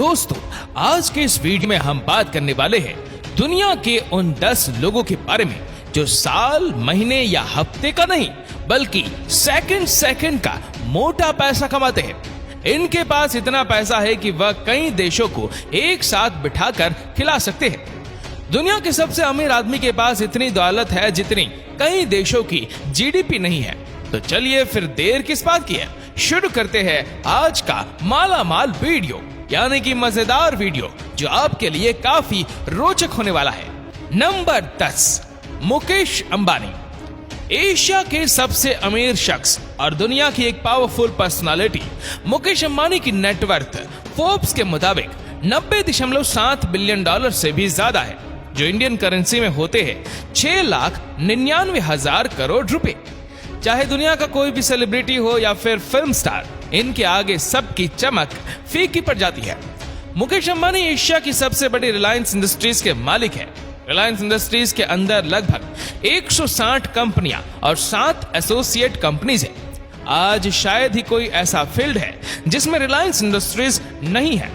दोस्तों, आज के इस वीडियो में हम बात करने वाले हैं दुनिया के उन 10 लोगों के बारे में जो साल, महीने या हफ्ते का नहीं बल्कि सेकंड का मोटा पैसा कमाते हैं। इनके पास इतना पैसा है कि वह कई देशों को एक साथ बिठाकर खिला सकते हैं। दुनिया के सबसे अमीर आदमी के पास इतनी दौलत है जितनी कई देशों की जीडीपी नहीं है। तो चलिए फिर देर किस बात की है, शुरू करते हैं आज का माला माल वीडियो, यानी कि मजेदार वीडियो जो आपके लिए काफी रोचक होने वाला है। नंबर 10, मुकेश अंबानी। एशिया के सबसे अमीर शख्स और दुनिया की एक पावरफुल पर्सनालिटी मुकेश अंबानी की नेटवर्थ फोर्ब्स के मुताबिक 90.7 बिलियन डॉलर से भी ज्यादा है, जो इंडियन करेंसी में होते हैं 6,99,000 करोड़ रुपए। चाहे दुनिया का कोई भी सेलिब्रिटी हो या फिर फिल्म स्टार, इनके आगे सबकी चमक फीकी पड़ जाती है। मुकेश अंबानी एशिया की सबसे बड़ी रिलायंस इंडस्ट्रीज के मालिक है। रिलायंस इंडस्ट्रीज के अंदर लगभग 160 कंपनियां और 7 एसोसिएट कंपनीज है। आज शायद ही कोई ऐसा फील्ड है जिसमें रिलायंस इंडस्ट्रीज नहीं है।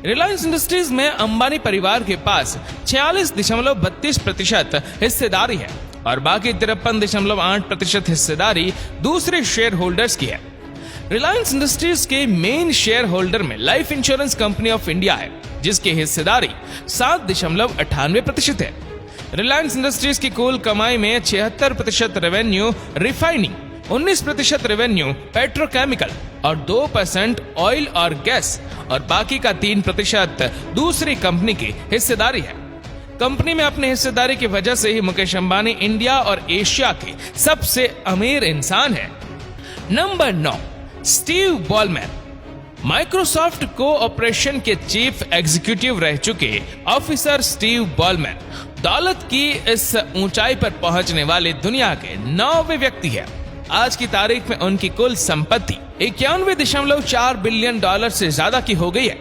रिलायंस इंडस्ट्रीज में अंबानी परिवार के पास 46.32% हिस्सेदारी है और बाकी 53.8% हिस्सेदारी दूसरे शेयर होल्डर्स की है। रिलायंस इंडस्ट्रीज के मेन शेयर होल्डर में life insurance company of India है, जिसकी हिस्सेदारी 7.98% है। रिलायंस इंडस्ट्रीज की कुल कमाई में 76% रेवेन्यू रिफाइनिंग, 19% रेवेन्यू पेट्रोकेमिकल और 2% ऑयल और गैस और बाकी का 3% दूसरी कंपनी की हिस्सेदारी है। कंपनी में अपनी हिस्सेदारी की वजह से ही मुकेश अंबानी इंडिया और एशिया के सबसे अमीर इंसान है। Number 9, Steve ballman. Microsoft cooperation के चीफ एग्जीक्यूटिव रह चुके ऑफिसर स्टीव बॉलमैन दौलत की इस ऊंचाई पर पहुंचने वाले दुनिया के 9वें व्यक्ति है। आज की तारीख में उनकी कुल संपत्ति 91.4 बिलियन डॉलर से ज्यादा की हो गई है।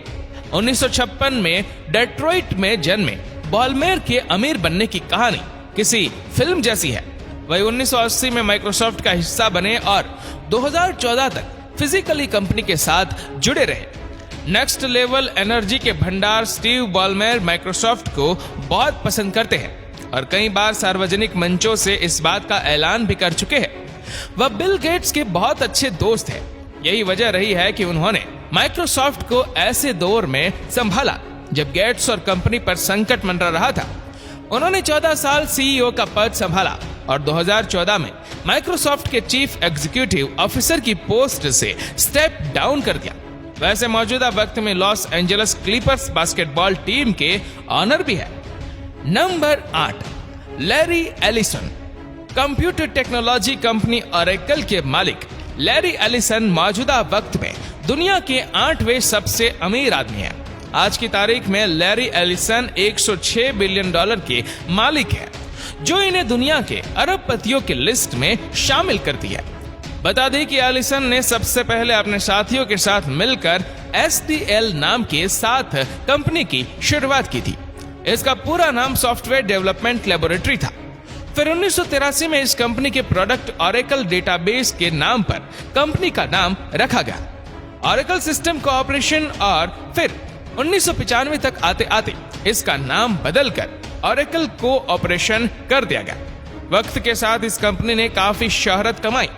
1956 में डेट्रॉइट में जन्मे बॉलमैन के अमीर बनने की कहानी किसी फिल्म जैसी है। वही 1980 में माइक्रोसॉफ्ट का हिस्सा बने और 2014 तक फिजिकली कंपनी के साथ जुड़े रहे। नेक्स्ट लेवल एनर्जी के भंडार स्टीव बॉलमैन माइक्रोसॉफ्ट को बहुत पसंद करते हैं और कई बार सार्वजनिक मंचों से इस बात का ऐलान भी कर चुके हैं। वह बिल गेट्स के बहुत अच्छे दोस्त हैं। यही वजह रही है कि उन्होंने माइक्रोसॉफ्ट को ऐसे दौर में संभाला जब गेट्स और कंपनी पर संकट मंडरा रहा था। उन्होंने 14 साल सीईओ का पद संभाला और 2014 में माइक्रोसॉफ्ट के चीफ एग्जीक्यूटिव ऑफिसर की पोस्ट से स्टेप डाउन कर दिया। वैसे मौजूदा वक्त में Los Angeles Clippers basketball team के ऑनर भी है। Number 8, Larry Ellison. Computer technology company oracle के मालिक लैरी एलिसन मौजूदा वक्त में दुनिया के 8वें सबसे अमीर आदमी है। आज की तारीख में लैरी एलिसन 106 बिलियन डॉलर के मालिक है, जो इन्हें दुनिया के अरबपतियों की लिस्ट में शामिल करती है। बता दें कि एलिसन ने सबसे पहले अपने साथियों के साथ मिलकर STL नाम के साथ कंपनी की शुरुआत की थी। इसका पूरा नाम सॉफ्टवेयर डेवलपमेंट लैबोरेटरी था। फिर 1983 में इस कंपनी के प्रोडक्ट ऑरेकल डेटाबेस के नाम पर कंपनी का नाम रखा गया। ऑरेकल सिस्टम कोऑपरेशन और फिर 1995 तक आते आते इसका नाम बदलकर ऑरेकल कोऑपरेशन कर दिया गया। वक्त के साथ इस कंपनी ने काफी शोहरत कमाई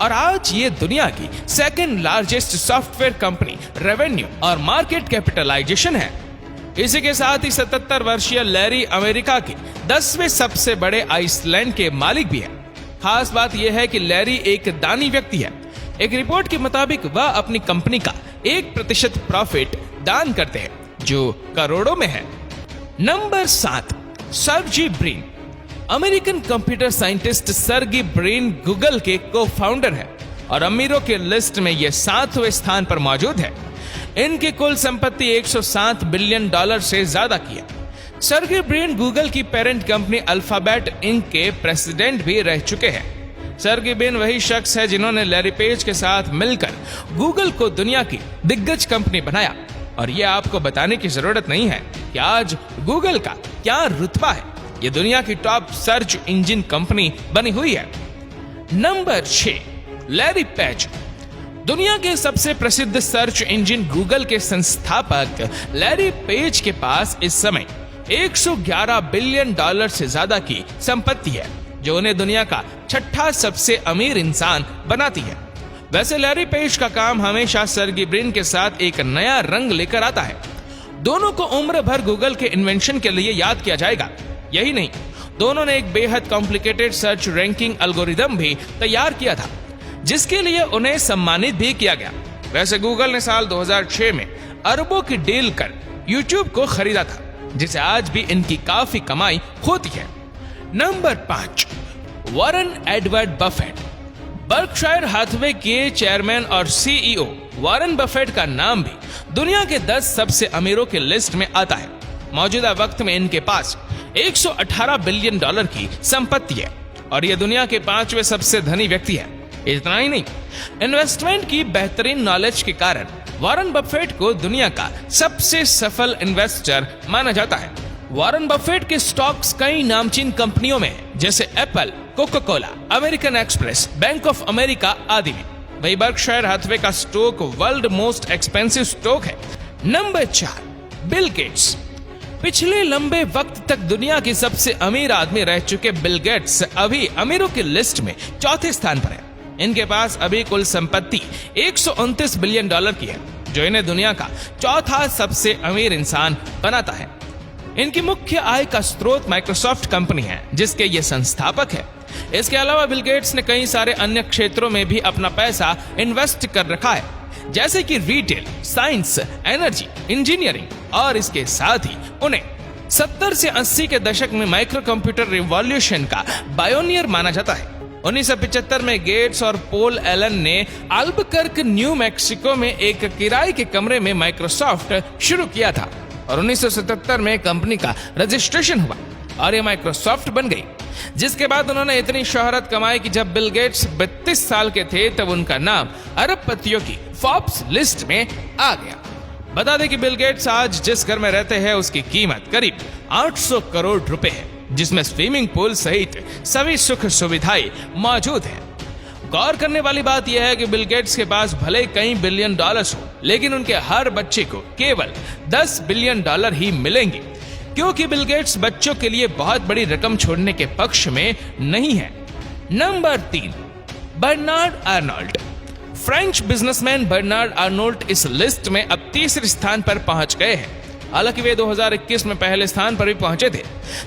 और आज ये दुनिया की second largest software company revenue और मार्केट कैपिटलाइजेशन है। इसी के साथ ही 77 वर्षीय लैरी अमेरिका के 10वें सबसे बड़े आइसलैंड के मालिक भी है। खास बात यह है कि लैरी एक दानी व्यक्ति है। एक रिपोर्ट के मुताबिक वह अपनी कंपनी का 1% प्रॉफिट दान करते हैं, जो करोड़ों में है। Number 7, Sergey Brin. American computer scientist सर्गी Brin Google के को फाउंडर है और अमीरों के लिस्ट में यह 7वें स्थान पर मौजूद है। इनकी कुल संपत्ति 107 बिलियन डॉलर से ज्यादा की है। सर्गी ब्रिन गूगल की पेरेंट कंपनी अल्फाबेट इंक के प्रेसिडेंट भी रह चुके हैं। सर्गी ब्रिन वही शख्स है जिन्होंने लैरी पेज के साथ मिलकर गूगल को दुनिया की दिग्गज कंपनी बनाया। और ये आपको बताने की जरूरत नहीं है कि आज गूगल का क्या रुतबा है। ये दुनिया की टॉप सर्च इंजन कंपनी बनी हुई है। Number 6, Larry page. दुनिया के सबसे प्रसिद्ध सर्च इंजन गूगल के संस्थापक लैरी पेज के पास इस समय 111 बिलियन डॉलर से ज्यादा की संपत्ति है, जो उन्हें दुनिया का छठा सबसे अमीर इंसान बनाती है। वैसे लैरी पेज का काम हमेशा सर्गी ब्रिन के साथ एक नया रंग लेकर आता है। दोनों को उम्र भर गूगल के इन्वेंशन के लिए याद किया जाएगा। यही नहीं, दोनों ने एक बेहद कॉम्प्लिकेटेड सर्च रैंकिंग एल्गोरिदम भी तैयार किया था, जिसके लिए उन्हें सम्मानित भी किया गया। वैसे गूगल ने साल 2006 में अरबों की डील कर यूट्यूब को खरीदा था, जिसे आज भी इनकी काफी कमाई होती है। Number 5, Warren Edward Buffett. Berkshire Hathaway के चेयरमैन और सीईओ वॉरेन बफेट का नाम भी दुनिया के 10 सबसे अमीरों की लिस्ट में आता है। मौजूदा वक्त में इनके पास 118 बिलियन डॉलर की संपत्ति है और ये दुनिया के 5वें सबसे धनी व्यक्ति है। इतना ही नहीं, इन्वेस्टमेंट की बेहतरीन नॉलेज के कारण वॉरेन बफेट को दुनिया का सबसे सफल इन्वेस्टर माना जाता है। वॉरेन बफेट के स्टॉक्स कई नामचीन कंपनियों में हैं, जैसे Apple, Coca Cola, American Express, Bank of America आदि में। वही बर्कशायर हाथवे का stock world most expensive stock है। Number 4, Bill Gates. पिछले लंबे वक्त तक दुनिया के सबसे अमीर आदमी रह चुके बिल गेट्स अभी अमीरों की लिस्ट में चौथे स्थान पर है। इनके पास अभी कुल संपत्ति 129 बिलियन डॉलर की है, जो इन्हें दुनिया का चौथा सबसे अमीर इंसान बनाता है। इनकी मुख्य आय का स्रोत माइक्रोसॉफ्ट कंपनी है, जिसके ये संस्थापक है। इसके अलावा बिल गेट्स ने कई सारे अन्य क्षेत्रों में भी अपना पैसा इन्वेस्ट कर रखा है, जैसे कि रिटेल, साइंस, एनर्जी, इंजीनियरिंग, और इसके साथ ही उन्हें 70 से 80 के दशक में माइक्रो कंप्यूटर रिवॉल्यूशन का बायोनियर माना जाता है। 1975 में गेट्स और पॉल एलन ने अल्बकर्क, न्यू मैक्सिको में एक किराए के कमरे में माइक्रोसॉफ्ट शुरू किया था और 1977 में कंपनी का रजिस्ट्रेशन हुआ और ये माइक्रोसॉफ्ट बन गई। जिसके बाद उन्होंने इतनी शोहरत कमाई कि जब बिल गेट्स 32 साल के थे तब उनका नाम अरबपतियों की फोर्ब्स लिस्ट में आ गया। बता दें कि बिल गेट्स आज जिस घर में रहते हैं उसकी कीमत करीब 800 करोड़ रुपए है, जिसमें स्विमिंग पूल सहित सभी सुख सुविधाएं मौजूद हैं। गौर करने वाली बात यह है कि बिल गेट्स के पास भले कई बिलियन डॉलर्स हो, लेकिन उनके हर बच्चे को केवल 10 बिलियन डॉलर ही मिलेंगे, क्योंकि बिल गेट्स बच्चों के लिए बहुत बड़ी रकम छोड़ने के पक्ष में नहीं है। Number 3, Bernard Arnault. French businessman Bernard Arnault इस लिस्ट में अब तीसरे स्थान पर पहुंच गए हैं। हालांकि वे 2021 में पहले स्थान पर भी पहुंचे थे,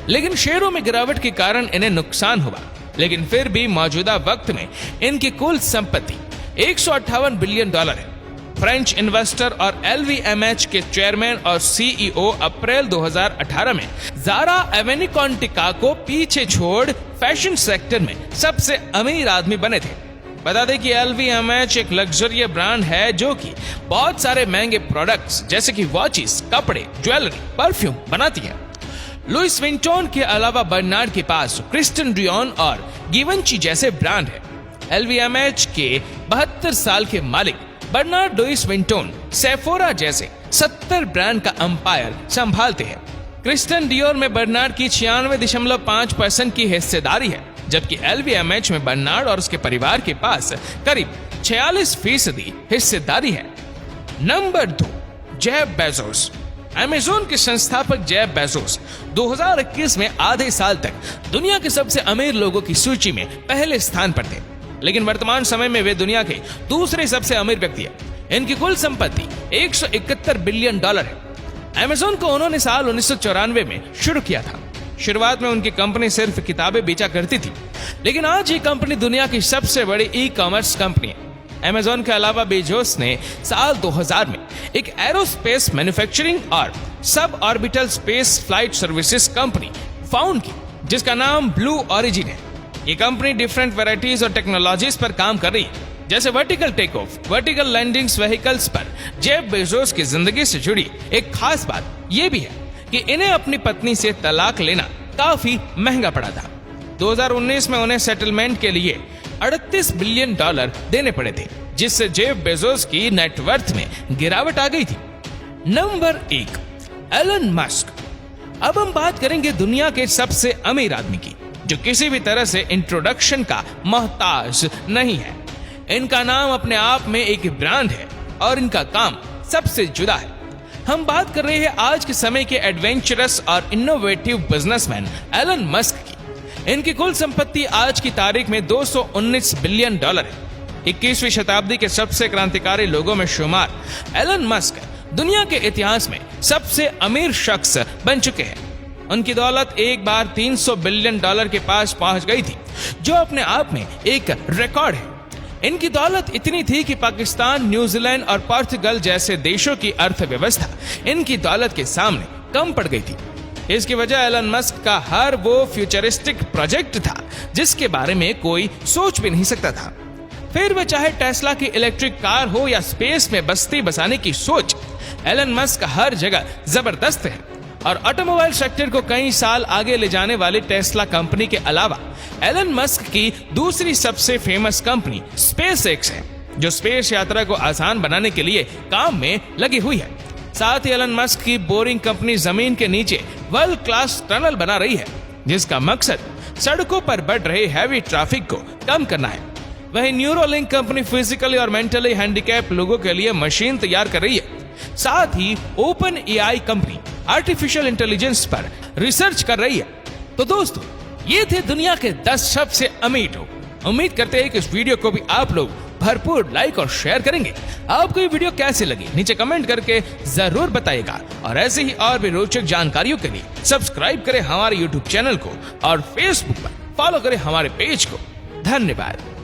लेकिन शेयरों में गिरावट के कारण इन्हें नुकसान हुआ। लेकिन फिर भी मौजूदा वक्त में इनकी कुल संपत्ति 158 बिलियन डॉलर है। फ्रेंच इन्वेस्टर और LVMH के चेयरमैन और सीईओ अप्रैल 2018 में ज़ारा एवेनिकॉन्टिका को पीछे छोड़ फैशन सेक्टर में सबसे अमीर आदमी बने थे। बता दें कि LVMH एक लग्जरी ब्रांड है जो कि बहुत सारे महंगे प्रोडक्ट्स जैसे कि वॉचेस, कपड़े, ज्वेलरी, परफ्यूम बनाती है। लुइस विंटोन के अलावा बर्नार्ड के पास क्रिस्टियन डियोर और गिवेंची जैसे ब्रांड है। LVMH के 72 साल के मालिक बर्नार्ड लुइस विंटोन सेफोरा जैसे 70 ब्रांड का अंपायर संभालते हैं। क्रिस्टियन डियोर में बर्नार्ड की 96.5% की हिस्सेदारी है, जबकि LVMH में बर्नार्ड और उसके परिवार के पास करीब 46% हिस्सेदारी है। Number 2, Jeff Bezos. अमेज़न के संस्थापक जेफ बेजोस 2021 में आधे साल तक दुनिया के सबसे अमीर लोगों की सूची में पहले स्थान पर थे, लेकिन वर्तमान समय में वे दुनिया के दूसरे सबसे अमीर व्यक्ति हैं। इनकी कुल संपत्ति 171 बिलियन डॉलर है। अमेज़न को उन्होंने साल 1994 में शुरू किया था। शुरुआत में उनकी कंपनी सिर्फ किताबें बेचा करती थी, लेकिन आज ये कंपनी दुनिया की सबसे बड़ी ई-कॉमर्स कंपनी है। अमेज़न के अलावा बेजोस ने साल 2000 में एक एरोस्पेस मैन्युफैक्चरिंग और suborbital space flight services company found की, जिसका नाम ब्लू ओरिजिन है। ये कंपनी डिफरेंट वैरायटीज और टेक्नोलॉजीज पर काम कर रही है, जैसे vertical take off, vertical landings vehicles पर। जेफ बेजोस की जिंदगी से जुड़ी एक खास बात यह भी है कि इन्हें अपनी पत्नी से तलाक लेना काफी महंगा पड़ा था। 2019 में उन्हें सेटलमेंट के लिए 38 बिलियन डॉलर देने पड़े थे, जिससे जेफ बेजोस की नेटवर्थ में गिरावट आ गई थी। Number 1, Elon Musk. अब हम बात करेंगे दुनिया के सबसे अमीर आदमी की, जो किसी भी तरह से इंट्रोडक्शन का मोहताज नहीं है। इनका नाम अपने आप में एक ब्रांड है और इनका काम सबसे जुदा है। हम बात कर रहे हैं आज के समय के एडवेंचरस और इनोवेटिव बिजनेसमैन एलन मस्क की। इनकी कुल संपत्ति आज की तारीख में $219 बिलियन है। 21वीं शताब्दी के सबसे क्रांतिकारी लोगों में शुमार एलन मस्क दुनिया के इतिहास में सबसे अमीर शख्स बन चुके हैं। उनकी दौलत एक बार $300 बिलियन के पास पहुंच गई थी, जो अपने आप में एक रिकॉर्ड है। इनकी दौलत इतनी थी कि पाकिस्तान, न्यूजीलैंड और पोर्चुगल जैसे देशों की अर्थव्यवस्था इनकी दौलत के सामने कम पड़ गई थी। इसकी वजह एलन मस्क का हर वो फ्यूचरिस्टिक प्रोजेक्ट था जिसके बारे में कोई सोच भी नहीं सकता था। फिर वह चाहे टेस्ला की इलेक्ट्रिक कार हो या स्पेस में बस्ती बसाने की सोच, एलन मस्क हर जगह जबरदस्त है। और ऑटोमोबाइल सेक्टर को कई साल आगे ले जाने वाली टेस्ला कंपनी के अलावा एलन मस्क की दूसरी सबसे फेमस कंपनी स्पेसएक्स है, जो स्पेस यात्रा को आसान बनाने के लिए काम में लगी हुई है। साथ ही एलन मस्क की बोरिंग कंपनी जमीन के नीचे वर्ल्ड क्लास टनल बना रही है, जिसका मकसद सड़कों पर बढ़ रहे हैवी ट्रैफिक को कम करना है। वहीं न्यूरोलिंक कंपनी फिजिकली और मेंटली हैंडीकैप लोगों के लिए मशीन तैयार कर रही है। साथ ही OpenAI company artificial intelligence पर रिसर्च कर रही है। तो दोस्तों, ये थे दुनिया के 10 सबसे अमीर लोग। उम्मीद करते हैं कि इस वीडियो को भी आप लोग भरपूर लाइक और शेयर करेंगे। आपको ये वीडियो कैसे लगी नीचे कमेंट करके जरूर बताइएगा। और ऐसे ही और भी रोचक जानकारियों के लिए सब्सक्राइब करें हमारे यूट्यूब चैनल को और फेसबुक पर फॉलो करें हमारे पेज को। धन्यवाद।